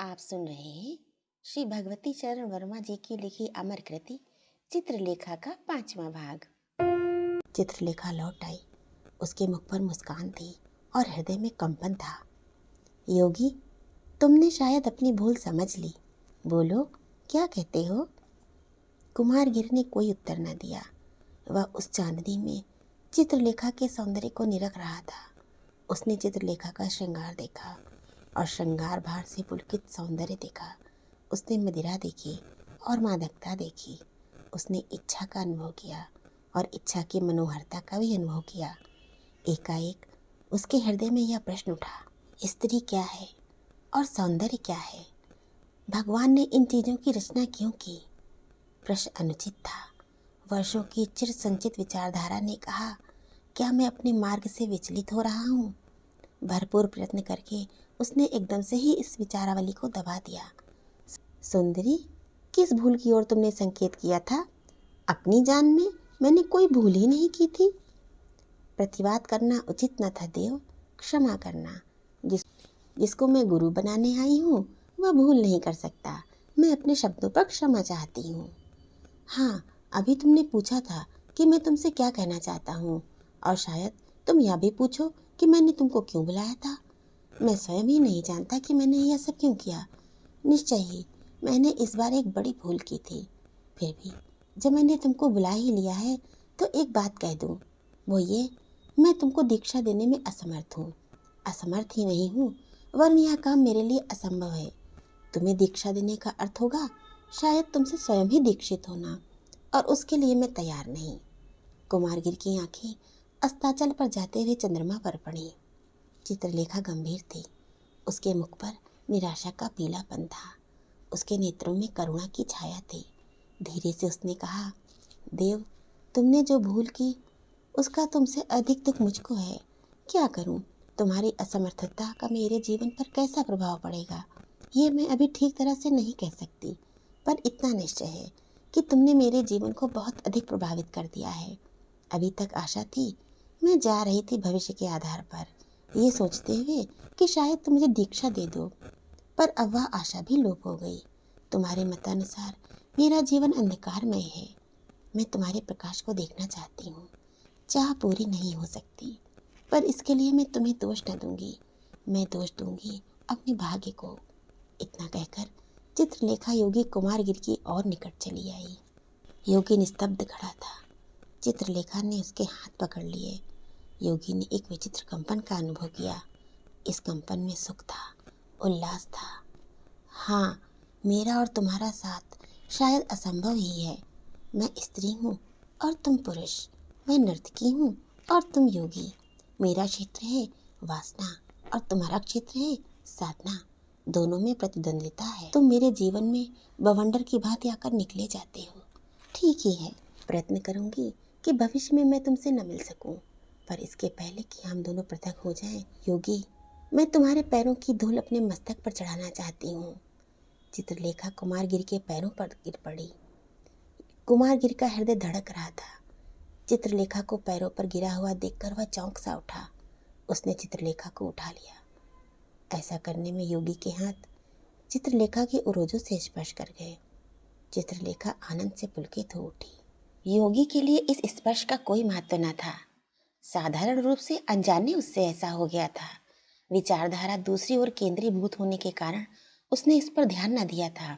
आप सुन रहे हैं श्री भगवती चरण वर्मा जी की लिखी अमर कृति चित्रलेखा का 5वां भाग। चित्रलेखा लौट आई। उसके मुख पर मुस्कान थी और हृदय में कंपन था। योगी, तुमने शायद अपनी भूल समझ ली। बोलो, क्या कहते हो? कुमारगिरी ने कोई उत्तर न दिया। वह उस चांदनी में चित्रलेखा के सौंदर्य को निरख रहा था। उसने चित्रलेखा का श्रृंगार देखा और श्रृंगार भार से पुलकित सौंदर्य देखा। उसने मदिरा देखी और मादकता देखी। उसने इच्छा का अनुभव किया और इच्छा की मनोहरता का भी अनुभव किया। एकाएक उसके हृदय में यह प्रश्न उठा, स्त्री क्या है और सौंदर्य क्या है? भगवान ने इन चीज़ों की रचना क्यों की? प्रश्न अनुचित था। वर्षों की चिर संचित विचारधारा ने कहा, क्या मैं अपने मार्ग से विचलित हो रहा हूँ? भरपूर प्रयत्न करके उसने एकदम से ही इस विचारावली को दबा दिया। सुंदरी, किस भूल की ओर तुमने संकेत किया था? अपनी जान में मैंने कोई भूल ही नहीं की थी। प्रतिवाद करना उचित न था देव, क्षमा करना। जिसको मैं गुरु बनाने आई हूँ वह भूल नहीं कर सकता। मैं अपने शब्दों पर क्षमा चाहती हूँ। हाँ, अभी तुमने पूछा था कि मैं तुमसे क्या कहना चाहता हूँ, और शायद तुम यह भी पूछो कि मैंने तुमको क्यों बुलाया था। मैं स्वयं ही नहीं जानता कि मैंने यह सब क्यों किया। निश्चय ही मैंने इस बार एक बड़ी भूल की थी। फिर भी जब मैंने तुमको बुला ही लिया है तो एक बात कह दूं, वो ये, मैं तुमको दीक्षा देने में असमर्थ हूँ। असमर्थ ही नहीं हूँ, वरन यह काम मेरे लिए असंभव है। तुम्हें दीक्षा देने का अर्थ होगा शायद तुमसे स्वयं ही दीक्षित होना, और उसके लिए मैं तैयार नहीं। कुमारगिरी की आंखें अस्ताचल पर जाते हुए चंद्रमा पर पड़ी। चित्रलेखा गंभीर थी। उसके मुख पर निराशा का पीलापन था। उसके नेत्रों में करुणा की छाया थी। धीरे से उसने कहा, देव, तुमने जो भूल की उसका तुमसे अधिक दुख मुझको है। क्या करूं? तुम्हारी असमर्थता का मेरे जीवन पर कैसा प्रभाव पड़ेगा ये मैं अभी ठीक तरह से नहीं कह सकती, पर इतना निश्चय है कि तुमने मेरे जीवन को बहुत अधिक प्रभावित कर दिया है। अभी तक आशा थी, मैं जा रही थी भविष्य के आधार पर, ये सोचते हुए कि शायद तुम मुझे दीक्षा दे दो, पर अब वह आशा भी लोप हो गई। तुम्हारे मतानुसार मेरा जीवन अंधकारमय है। मैं तुम्हारे प्रकाश को देखना चाहती हूँ। चाह पूरी नहीं हो सकती, पर इसके लिए मैं तुम्हें दोष न दूंगी। मैं दोष दूंगी अपने भाग्य को। इतना कहकर चित्रलेखा योगी कुमारगिरी की और निकट चली आई। योगी निस्तब्ध खड़ा था। चित्रलेखा ने उसके हाथ पकड़ लिए। योगी ने एक विचित्र कंपन का अनुभव किया। इस कंपन में सुख था, उल्लास था। हाँ, मेरा और तुम्हारा साथ शायद असंभव ही है। मैं स्त्री हूँ और तुम पुरुष। मैं नर्तकी हूँ और तुम योगी। मेरा क्षेत्र है वासना और तुम्हारा क्षेत्र है साधना। दोनों में प्रतिद्वंद्विता है। तुम मेरे जीवन में बवंडर की भांति आकर निकले जाते हो। ठीक ही है, प्रयत्न करूंगी कि भविष्य में मैं तुमसे न मिल सकूं, पर इसके पहले कि हम दोनों पृथक हो जाएं, योगी, मैं तुम्हारे पैरों की धूल अपने मस्तक पर चढ़ाना चाहती हूँ। चित्रलेखा कुमारगिरी के पैरों पर गिर पड़ी। कुमारगिरी का हृदय धड़क रहा था। चित्रलेखा को पैरों पर गिरा हुआ देखकर वह चौंक सा उठा। उसने चित्रलेखा को उठा लिया। ऐसा करने में योगी के हाथ चित्रलेखा के उरोजों से स्पर्श कर गए। चित्रलेखा आनंद से पुलकित हो उठी। योगी के लिए इस स्पर्श का कोई महत्व न था। साधारण रूप से अनजाने उससे ऐसा हो गया था। विचारधारा दूसरी ओर केंद्रीभूत होने के कारण उसने इस पर ध्यान न दिया था,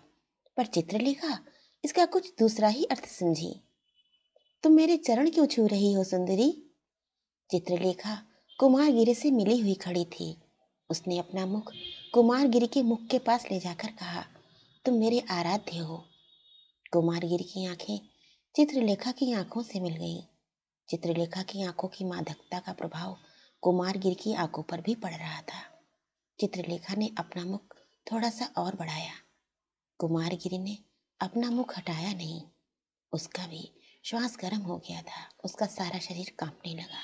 पर चित्रलेखा इसका कुछ दूसरा ही अर्थ समझी। तुम मेरे चरण क्यों छू रही हो सुंदरी? चित्रलेखा कुमारगिरी से मिली हुई खड़ी थी। उसने अपना मुख कुमारगिरी के मुख के पास ले जाकर कहा, तुम मेरे आराध्य हो। कुमारगिरी की आंखें चित्रलेखा की आंखों से मिल गईं। चित्रलेखा की आंखों की मादकता का प्रभाव कुमारगिरी की आंखों पर भी पड़ रहा था। चित्रलेखा ने अपना मुख थोड़ा सा और बढ़ाया। कुमारगिरी ने अपना मुख हटाया नहीं। उसका भी श्वास गर्म हो गया था। उसका सारा शरीर कांपने लगा।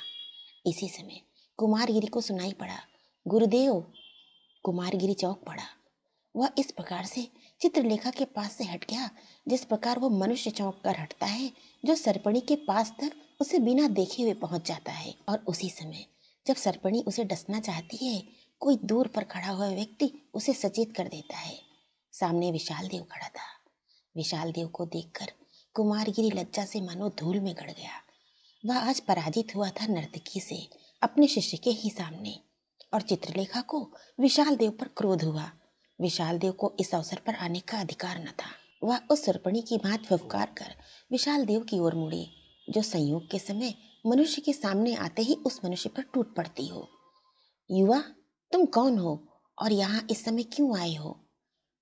इसी समय कुमारगिरी को सुनाई पड़ा, गुरुदेव। कुमारगिरी चौंक पड़ा। वह इस प्रकार से चित्रलेखा के पास से हट गया जिस प्रकार वो मनुष्य चौंक कर हटता है जो सरपणी के पास तक उसे बिना देखे हुए पहुंच जाता है। और उसी समय जब सरपणी उसे डसना चाहती है, कोई दूर पर खड़ा हुआ व्यक्ति उसे सचेत कर देता है। सामने विशाल देव खड़ा था। विशाल देव को देखकर कुमारगिरी लज्जा से मानो धूल में गड़ गया। वह आज पराजित हुआ था नर्तकी से, अपने शिष्य के ही सामने, और चित्रलेखा को विशाल देव पर क्रोध हुआ। विशाल देव को इस अवसर पर आने का अधिकार न था। वह उस सर्पणी की भांति फुफकार कर विशाल देव की ओर मुड़ी, जो संयोग के समय मनुष्य के सामने आते ही उस मनुष्य पर टूट पड़ती हो। युवा, तुम कौन हो और यहाँ इस समय क्यों आए हो?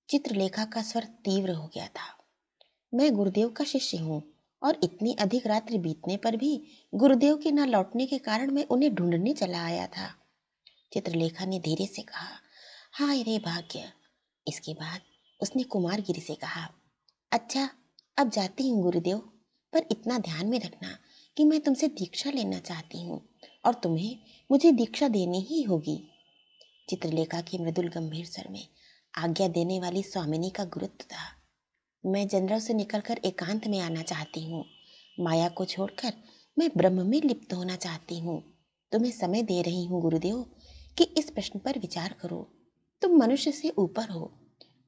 चित्रलेखा का स्वर तीव्र हो गया था। मैं गुरुदेव का शिष्य हूँ, और इतनी अधिक रात्रि बीतने पर भी गुरुदेव के न लौटने के कारण मैं उन्हें ढूंढने चला आया था। चित्रलेखा ने धीरे से कहा, हाय रे भाग्य। इसके बाद उसने कुमारगिरी से कहा, अच्छा, अब जाती हूँ गुरुदेव, पर इतना ध्यान में रखना कि मैं तुमसे दीक्षा लेना चाहती हूँ और तुम्हें मुझे दीक्षा देनी ही होगी। चित्रलेखा के मृदुल गंभीर स्वर में आज्ञा देने वाली स्वामिनी का गुरुत्व था। मैं जनरल से निकलकर एकांत में आना चाहती हूँ। माया को छोड़कर मैं ब्रह्म में लिप्त होना चाहती हूँ। तुम्हें समय दे रही हूँ गुरुदेव कि इस प्रश्न पर विचार करो। तुम मनुष्य से ऊपर हो,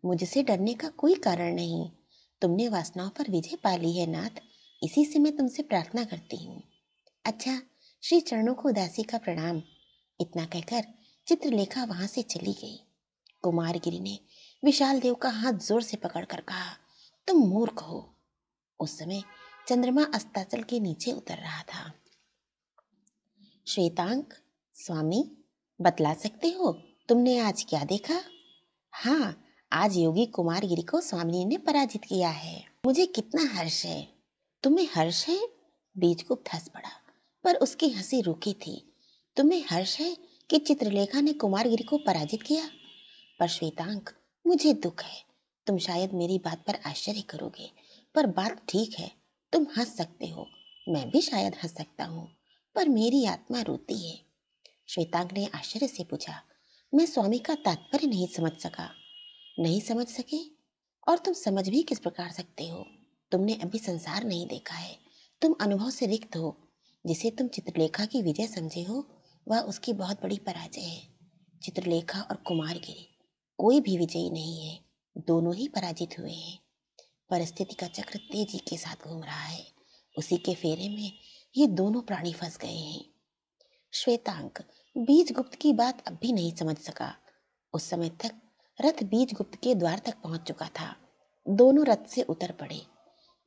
मुझसे डरने का कोई कारण नहीं। तुमने वासनाओं पर विजय पा ली है नाथ, इसी से मैं तुमसे प्रार्थना करती हूँ। अच्छा, श्री चरणों को उदासी का प्रणाम। इतना कहकर चित्रलेखा वहां से चली गई। कुमारगिरी ने विशाल देव का हाथ जोर से पकड़कर कहा, तुम मूर्ख हो। उस समय चंद्रमा अस्ताचल के नीचे उतर रहा था। श्वेतांक, स्वामी, बतला सकते हो तुमने आज क्या देखा? हाँ, आज योगी कुमारगिरी को स्वामिनी ने पराजित किया है। मुझे कितना हर्ष है। तुम्हें हर्ष है? बीजगुप्त हंस पड़ा, पर उसकी हंसी रुकी थी। तुम्हें हर्ष है कि चित्रलेखा ने कुमारगिरी को पराजित किया? पर श्वेतांक, मुझे दुख है। तुम शायद मेरी बात पर आश्चर्य करोगे, पर बात ठीक है। तुम हंस सकते हो, मैं भी शायद हंस सकता हूँ, पर मेरी आत्मा रोती है। श्वेतांक ने आश्चर्य से पूछा, मैं स्वामी का तात्पर्य नहीं समझ सका। नहीं समझ सके? और तुम समझ भी किस प्रकार सकते हो? तुमने अभी संसार नहीं देखा है। तुम अनुभव से रिक्त हो। जिसे तुम चित्रलेखा की विजय समझे हो, वह उसकी बहुत बड़ी पराजय है। चित्रलेखा और कुमारगिरी कोई भी विजयी नहीं है, दोनों ही पराजित हुए हैं। परिस्थिति का चक्र तेजी के साथ घूम रहा है, उसी के फेरे में ये दोनों प्राणी फंस गए हैं। श्वेतांक बीजगुप्त की बात अब भी नहीं समझ सका। उस समय तक रथ बीजगुप्त के द्वार तक पहुंच चुका था। दोनों रथ से उतर पड़े।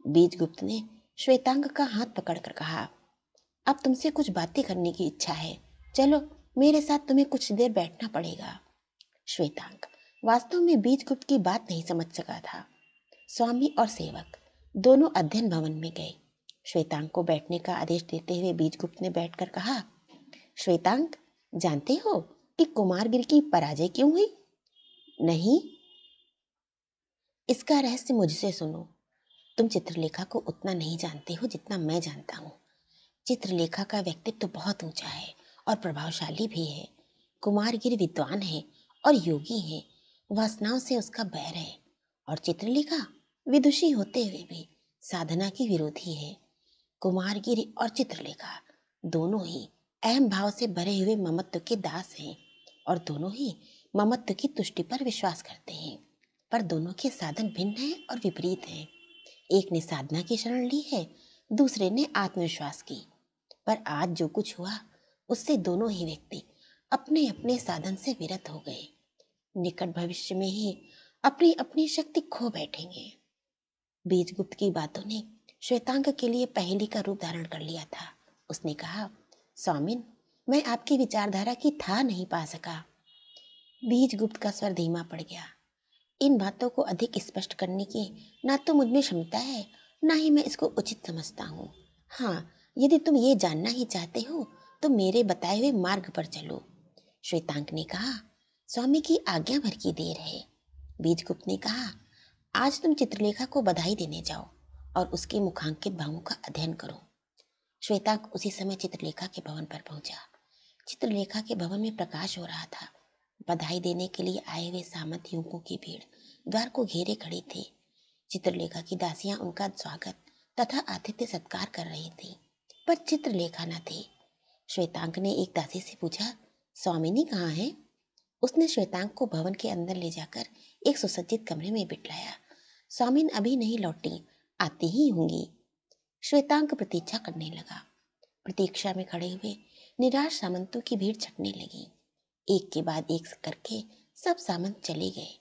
बीजगुप्त ने श्वेतांक का हाथ पकड़कर कहा, अब तुमसे कुछ बातें करने की इच्छा है, चलो मेरे साथ, तुम्हें कुछ देर बैठना पड़ेगा। श्वेतांक वास्तव में बीजगुप्त की बात नहीं समझ सका था। स्वामी और सेवक दोनों अध्ययन भवन में गए। श्वेतांक को बैठने का आदेश देते हुए बीजगुप्त ने बैठकर कहा, श्वेतांक, जानते हो कि कुमारगिरी की पराजय क्यों हुई? नहीं। इसका रहस्य मुझसे सुनो। तुम चित्रलेखा को उतना नहीं जानते हो जितना मैं जानता हूँ। चित्रलेखा का व्यक्तित्व बहुत ऊंचा है और प्रभावशाली भी है। कुमारगिरी विद्वान है और योगी है, वासनाओं से उसका बैर है। और चित्रलेखा विदुषी होते हुए भी साधना की विरोधी है। कुमारगिरी और चित्रलेखा दोनों ही अहम भाव से भरे हुए ममत्व के दास हैं, और दोनों ही ममत्व की तुष्टि पर विश्वास करते हैं। पर दोनों के साधन भिन्न हैं और विपरीत हैं। एक ने साधना की शरण ली है, दूसरे ने आत्मविश्वास की। पर आज जो कुछ हुआ, उससे दोनों ही व्यक्ति अपने अपने साधन से विरत हो गए। निकट भविष्य में ही अपनी अपनी शक्ति खो बैठेंगे। बीजगुप्त की बातों ने श्वेतांक के लिए पहेली का रूप धारण कर लिया था। उसने कहा, स्वामिन, मैं आपकी विचारधारा की था नहीं पा सका। बीजगुप्त का स्वर धीमा पड़ गया। इन बातों को अधिक स्पष्ट करने की ना तो मुझमें क्षमता है, ना ही मैं इसको उचित समझता हूँ। हाँ, यदि तुम ये जानना ही चाहते हो तो मेरे बताए हुए मार्ग पर चलो। श्वेतांक ने कहा, स्वामी की आज्ञा भर की देर है। बीजगुप्त ने कहा, आज तुम चित्रलेखा को बधाई देने जाओ और उसके मुखांकित भावों का अध्ययन करो। श्वेतांक उसी समय चित्रलेखा के भवन पर पहुंचा। चित्रलेखा के भवन में प्रकाश हो रहा था। बधाई देने के लिए आए हुए सामंत युवकों की भीड़ द्वार को घेरे खड़ी थी। चित्रलेखा की दासियां उनका स्वागत तथा आतिथ्य सत्कार कर रही थी, पर चित्रलेखा न थी। श्वेतांक ने एक दासी से पूछा, स्वामिनी कहाँ है? उसने श्वेतांक को भवन के अंदर ले जाकर एक सुसज्जित कमरे में बिठलाया। स्वामिन अभी नहीं लौटी, आती ही होंगी। श्वेतांक प्रतीक्षा करने लगा। प्रतीक्षा में खड़े हुए निराश सामंतों की भीड़ छटने लगी। एक के बाद एक करके सब सामंत चले गए।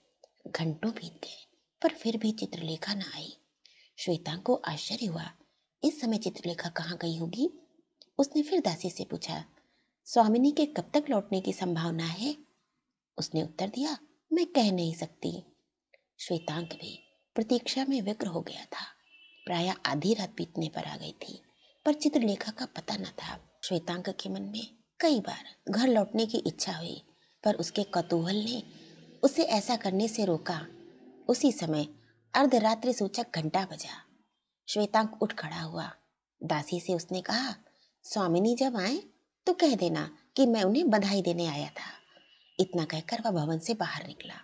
घंटों बीत गए, पर फिर भी चित्रलेखा न आई। श्वेतांक को आश्चर्य हुआ, इस समय चित्रलेखा कहाँ गई होगी। उसने फिर दासी से पूछा, स्वामिनी के कब तक लौटने की संभावना है? उसने उत्तर दिया, मैं कह नहीं सकती। श्वेतांक भी प्रतीक्षा में व्यग्र हो गया था। प्रायः आधी रात बीतने पर आ गई थी, पर चित्रलेखा का पता न था। श्वेतांक के मन में कई बार घर लौटने की इच्छा हुई, पर उसके कौतूहल ने उसे ऐसा करने से रोका। उसी समय अर्धरात्रि सूचक घंटा बजा। श्वेतांक उठ खड़ा हुआ। दासी से उसने कहा, स्वामिनी जब आए तो कह देना कि मैं उन्हें बधाई देने आया था। इतना कहकर वह भवन से बाहर निकला।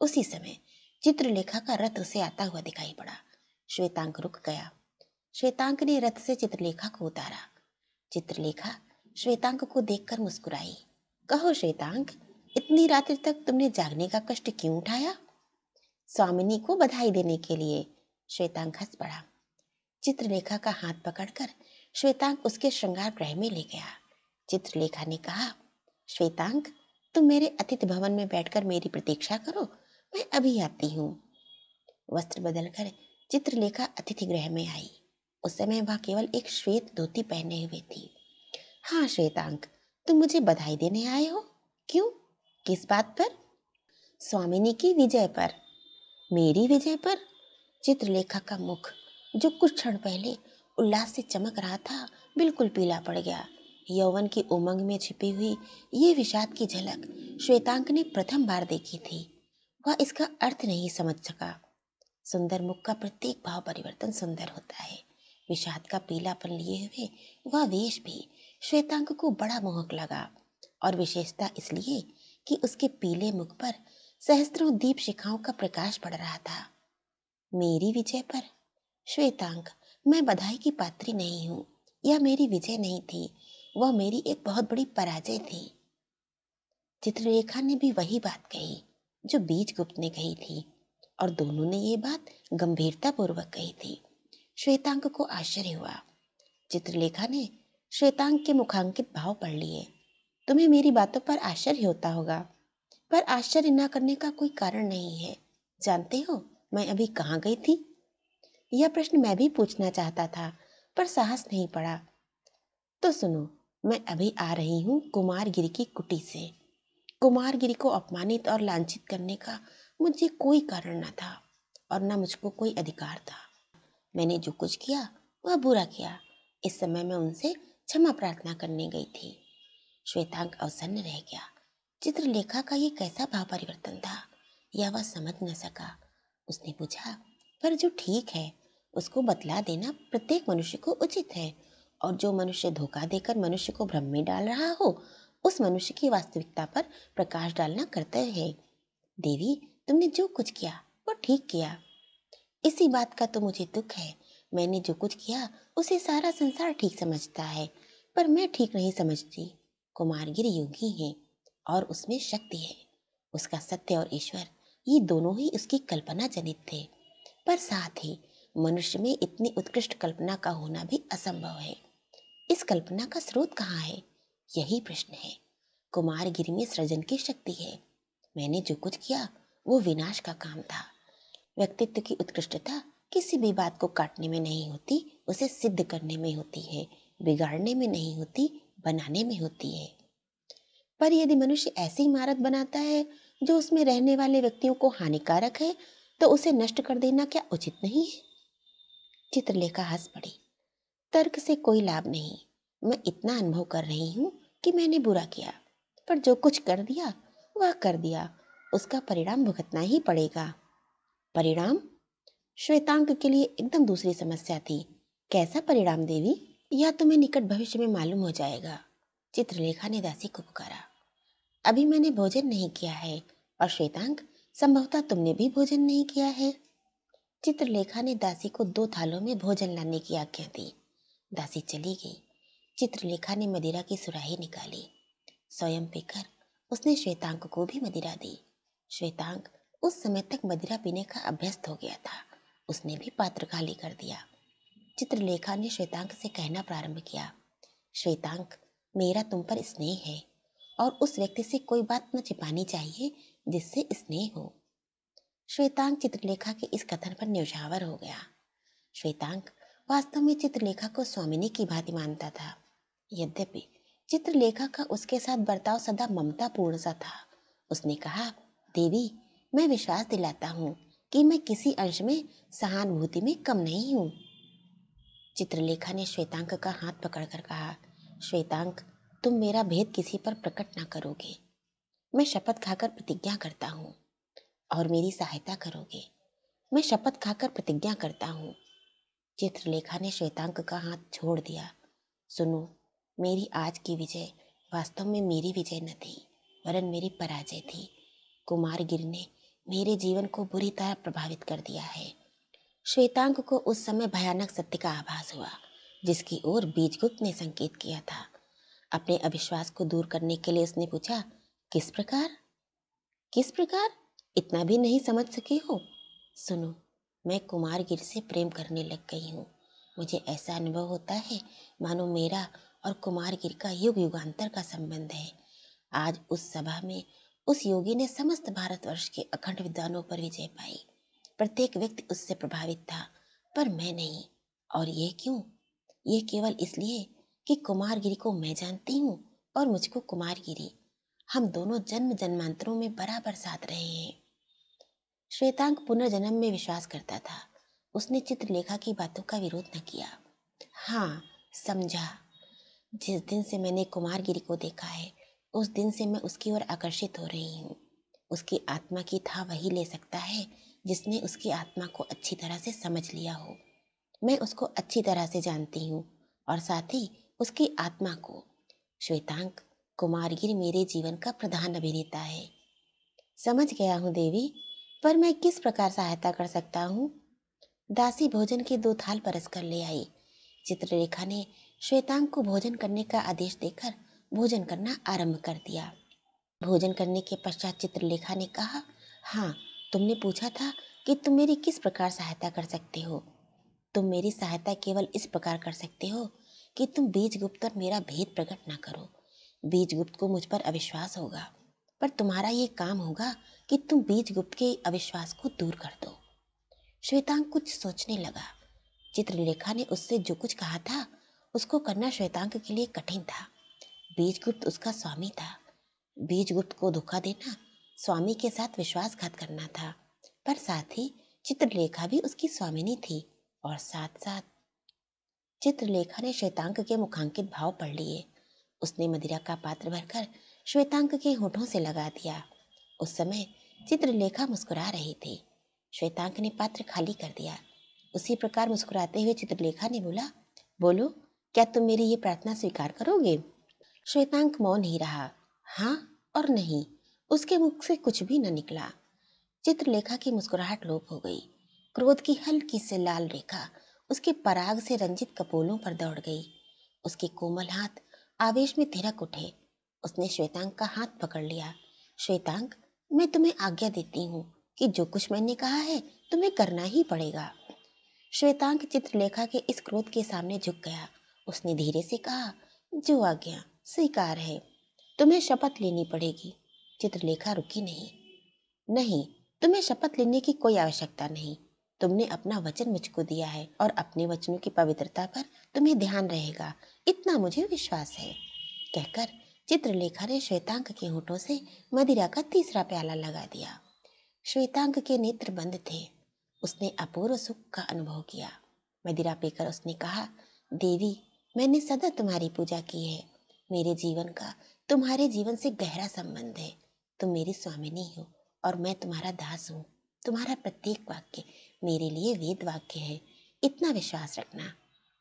उसी समय चित्रलेखा का रथ उसे आता हुआ दिखाई पड़ा। श्वेतांक रुक गया। श्वेतांक ने रथ से चित्रलेखा को उतारा। चित्रलेखा श्वेतांक को देखकर मुस्कुराई। कहो श्वेतांक, इतनी रात्रि तक तुमने जागने का कष्ट क्यों उठाया? स्वामिनी को बधाई देने के लिए। श्वेतांक हंस पड़ा। चित्रलेखा का हाथ पकड़कर श्वेतांक उसके श्रृंगार गृह में ले गया। चित्रलेखा ने कहा, श्वेतांक, तुम मेरे अतिथि भवन में बैठकर मेरी प्रतीक्षा करो, मैं अभी आती हूँ। वस्त्र बदलकर चित्रलेखा अतिथि गृह में आई। उस समय वह केवल एक श्वेत धोती पहने हुए थी। हाँ श्वेतांक, तुम मुझे बधाई देने आए हो? क्यों, किस बात पर? स्वामिनी की विजय पर। मेरी विजय पर? चित्रलेखा का मुख, जो कुछ क्षण पहले उल्लास से चमक रहा था, बिल्कुल पीला पड़ गया। यौवन की उमंग में छिपी हुई ये विषाद की झलक श्वेतांक ने प्रथम बार देखी थी। वह इसका अर्थ नहीं समझ सका। सुंदर मुख का प्रत्येक भाव परिवर्तन सुंदर होता है। विषाद का पीलापन लिए हुए वह वेश भी श्वेतांक को बड़ा मोहक लगा, और विशेषता इसलिए कि उसके पीले मुख पर सहस्त्रों दीप शिखाओं का प्रकाश पड़ रहा था। मेरी विजय पर? श्वेतांक, मैं बधाई की पात्री नहीं हूँ। यह मेरी विजय नहीं थी, वह मेरी एक बहुत बड़ी पराजय थी। चित्रलेखा ने भी वही बात कही जो बीजगुप्त ने कही थी, और दोनों ने ये बात गंभीरता पूर्वक कही थी। श्वेतांक को आश्चर्य हुआ। चित्रलेखा ने श्वेतांक के मुखांकित भाव पढ़ लिए। तुम्हें मेरी बातों पर आश्चर्य होता होगा, पर आश्चर्य न करने का कोई कारण नहीं है। जानते हो मैं अभी कहाँ गई थी? यह प्रश्न मैं भी पूछना चाहता था, पर साहस नहीं पड़ा। तो सुनो, मैं अभी आ रही हूँ कुमारगिरी की कुटी से। कुमारगिरी को अपमानित और लांछित करने का मुझे कोई कारण न था, और न मुझको कोई अधिकार था। मैंने जो कुछ किया वह बुरा किया। इस समय मैं उनसे क्षमा प्रार्थना करने गई थी। श्वेतांक अवसन्न रह गया। चित्रलेखा का ये कैसा भाव परिवर्तन था, यह वह समझ न सका। उसने पूछा, पर जो ठीक है उसको बतला देना प्रत्येक मनुष्य को उचित है, और जो मनुष्य धोखा देकर मनुष्य को भ्रम में डाल रहा हो, उस मनुष्य की वास्तविकता पर प्रकाश डालना कर्तव्य है। देवी, तुमने जो कुछ किया वो ठीक किया। इसी बात का तो मुझे दुख है। मैंने जो कुछ किया उसे सारा संसार ठीक समझता है, पर मैं ठीक नहीं समझती। कुमारगिरी योगी है, और उसमें शक्ति है। उसका सत्य और ईश्वर, ये दोनों ही उसकी कल्पना जनित थे, पर साथ ही मनुष्य में इतनी उत्कृष्ट कल्पना का होना भी असंभव है। इस कल्पना का स्रोत कहाँ है, यही प्रश्न है। कुमारगिरी में सृजन की शक्ति है। मैंने जो कुछ किया वो विनाश का काम था। व्यक्तित्व की उत्कृष्टता किसी भी बात को काटने में नहीं होती, उसे सिद्ध करने में होती है। बिगाड़ने में नहीं होती, बनाने में होती है। पर यदि मनुष्य ऐसी इमारत बनाता है जो उसमें रहने वाले व्यक्तियों को हानिकारक है, तो उसे नष्ट कर देना क्या उचित नहीं है? चित्रलेखा हंस पड़ी। तर्क से कोई लाभ नहीं। मैं इतना अनुभव कर रही हूँ कि मैंने बुरा किया, पर जो कुछ कर दिया वह कर दिया, उसका परिणाम भुगतना ही पड़ेगा। परिणाम? श्वेतांक के लिए एकदम दूसरी समस्या थी। कैसा परिणाम देवी? यह तुम्हें निकट भविष्य में मालूम हो जाएगा। चित्रलेखा ने दासी को पुकारा। अभी मैंने भोजन नहीं किया है, और श्वेतांक, संभवतः तुमने भी भोजन नहीं किया है। चित्रलेखा ने दासी को 2 थालों में भोजन लाने की आज्ञा दी। दासी चली गई। चित्रलेखा ने मदिरा की सुराही निकाली। स्वयं पीकर उसने श्वेतांक को भी मदिरा दी। श्वेतांक उस समय तक मदिरा पीने का अभ्यस्त हो गया था। उसने भी पात्र खाली कर दिया। चित्रलेखा ने श्वेतांक से कहना प्रारंभ किया, श्वेतांक, मेरा तुम पर स्नेह है और उस व्यक्ति से कोई बात न छिपानी चाहिए जिससे स्नेह हो। श्वेतांक चित्रलेखा के इस कथन पर न्यौछावर हो गया। श्वेतांक वास्तव में चित्रलेखा को स्वामिनी की भांति मानता था। यद्यपि चित्रलेखा का उसके साथ बर्ताव सदा ममतापूर्ण सा था। उसने कहा, देवी, मैं विश्वास दिलाता हूँ कि मैं किसी अंश में सहानुभूति में कम नहीं हूँ। चित्रलेखा ने श्वेतांक का हाथ पकड़कर कहा, श्वेतांक, तुम मेरा भेद किसी पर प्रकट न करोगे। मैं शपथ खाकर प्रतिज्ञा करता हूँ और मेरी सहायता करोगे। मैं शपथ खाकर प्रतिज्ञा करता हूँ। चित्रलेखा ने श्वेतांक का हाथ छोड़ दिया। सुनो, मेरी आज की विजय वास्तव में मेरी विजय न थी, वरन मेरी पराजय थी। कुमारगिरि ने मेरे जीवन को बुरी तरह प्रभावित कर दिया है। श्वेतांक को उस समय भयानक सत्य का आभास हुआ, जिसकी ओर बीजगुप्त ने संकेत किया था। अपने अविश्वास को दूर करने के लिए उसने पूछा, किस प्रकार? किस प्रकार? इतना भी नहीं समझ सके हो? सुनो, मैं कुमारगिरि से प्रेम करने लग गई हूँ। मुझे ऐसा अनुभव होता है मानो मेरा और कुमारगिरि का युग युगांतर का संबंध है। आज उस सभा में उस योगी ने समस्त भारतवर्ष के अखंड विद्वानों पर विजय पाई। प्रत्येक व्यक्ति उससे प्रभावित था, पर मैं नहीं। और ये क्यों? ये केवल इसलिए कि कुमारगिरि को मैं जानती हूँ और मुझको कुमारगिरि। हम दोनों जन्म जन्मांतरों में बराबर साथ रहे हैं। श्वेतांक पुनर्जन्म में विश्वास करता था। उसने चित्रलेखा की बातों का विरोध न किया। हाँ, समझा। जिस दिन से मैंने कुमारगिरि को देखा है, उस दिन से मैं उसकी ओर आकर्षित हो रही हूँ। उसकी आत्मा की था वही ले सकता है जिसने उसकी आत्मा को अच्छी तरह से समझ लिया हो। मैं उसको अच्छी तरह से जानती हूँ और साथ ही उसकी आत्मा को। श्वेतांक, कुमारगिरि मेरे जीवन का प्रधान अभिनेता है। समझ गया हूँ देवी, पर मैं किस प्रकार सहायता कर सकता हूँ? दासी भोजन के 2 थाल परस कर ले आई। चित्रलेखा ने श्वेतांक को भोजन करने का आदेश देकर भोजन करना आरंभ कर दिया। भोजन करने के पश्चात चित्रलेखा ने कहा, हाँ, तुमने पूछा था कि तुम मेरी किस प्रकार सहायता कर सकते हो। तुम मेरी सहायता केवल इस प्रकार कर सकते हो कि तुम बीजगुप्त पर मेरा भेद प्रकट न करो। बीजगुप्त को मुझ पर अविश्वास होगा, पर तुम्हारा ये काम होगा कि तुम बीजगुप्त के अविश्वास को दूर कर दो। श्वेतांक कुछ सोचने लगा। चित्रलेखा ने उससे जो कुछ कहा था उसको करना श्वेतांक के लिए कठिन था। बीजगुप्त उसका स्वामी था। बीजगुप्त को धोखा देना स्वामी के साथ विश्वासघात करना था, पर साथ ही चित्रलेखा भी उसकी स्वामिनी थी। और साथ साथ चित्रलेखा ने श्वेतांक के मुखांकित भाव पढ़ लिए। उसने मदिरा का पात्र भरकर श्वेतांक के होठों से लगा दिया। उस समय चित्रलेखा मुस्कुरा रही थी। श्वेतांक ने पात्र खाली कर दिया। उसी प्रकार मुस्कुराते हुए चित्रलेखा ने बोला, बोलो, क्या तुम मेरी ये प्रार्थना स्वीकार करोगे? श्वेतांक मौन ही रहा। हाँ और नहीं, उसके मुख से कुछ भी न निकला। चित्रलेखा की मुस्कुराहट लोप हो गई। क्रोध की हल्की से लाल रेखा उसके पराग से रंजित कपोलों पर दौड़ गई। उसके कोमल हाथ आवेश में थिरक उठे। उसने श्वेतांक का हाथ पकड़ लिया। श्वेतांक, मैं तुम्हें आज्ञा देती हूँ कि जो कुछ मैंने कहा है तुम्हें करना ही पड़ेगा। श्वेतांक चित्रलेखा के इस क्रोध के सामने झुक गया। उसने धीरे से कहा, जो आज्ञा स्वीकार है। तुम्हें शपथ लेनी पड़ेगी। चित्रलेखा रुकी नहीं। नहीं, तुम्हें शपथ लेने की कोई आवश्यकता नहीं। तुमने अपना वचन मुझको दिया है और अपने वचनों की पवित्रता पर तुम्हें ध्यान रहेगा, इतना मुझे विश्वास है। कहकर चित्रलेखा ने श्वेतांक के होठों से मदिरा का तीसरा प्याला लगा दिया। श्वेतांक के नेत्र बंद थे। उसने अपूर्व सुख का अनुभव किया। मदिरा पीकर उसने कहा, देवी, मैंने सदा तुम्हारी पूजा की है। मेरे जीवन का तुम्हारे जीवन से गहरा संबंध है। तुम मेरी स्वामिनी हो और मैं तुम्हारा दास हूँ। तुम्हारा प्रत्येक वाक्य मेरे लिए वेद वाक्य है, इतना विश्वास रखना।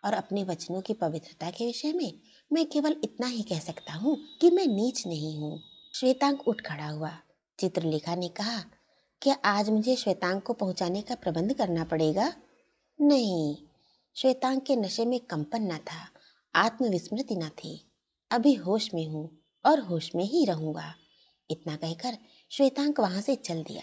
और अपने वचनों की पवित्रता के विषय में मैं केवल इतना ही कह सकता हूँ कि मैं नीच नहीं हूँ। श्वेतांक उठ खड़ा हुआ। चित्रलेखा ने कहा, क्या आज मुझे श्वेतांक को पहुंचाने का प्रबंध करना पड़ेगा? नहीं। श्वेतांक के नशे में कंपन न था, आत्मविस्मृति न थी। अभी होश में हूँ और होश में ही रहूंगा। इतना कहकर श्वेतांक वहां से चल दिया।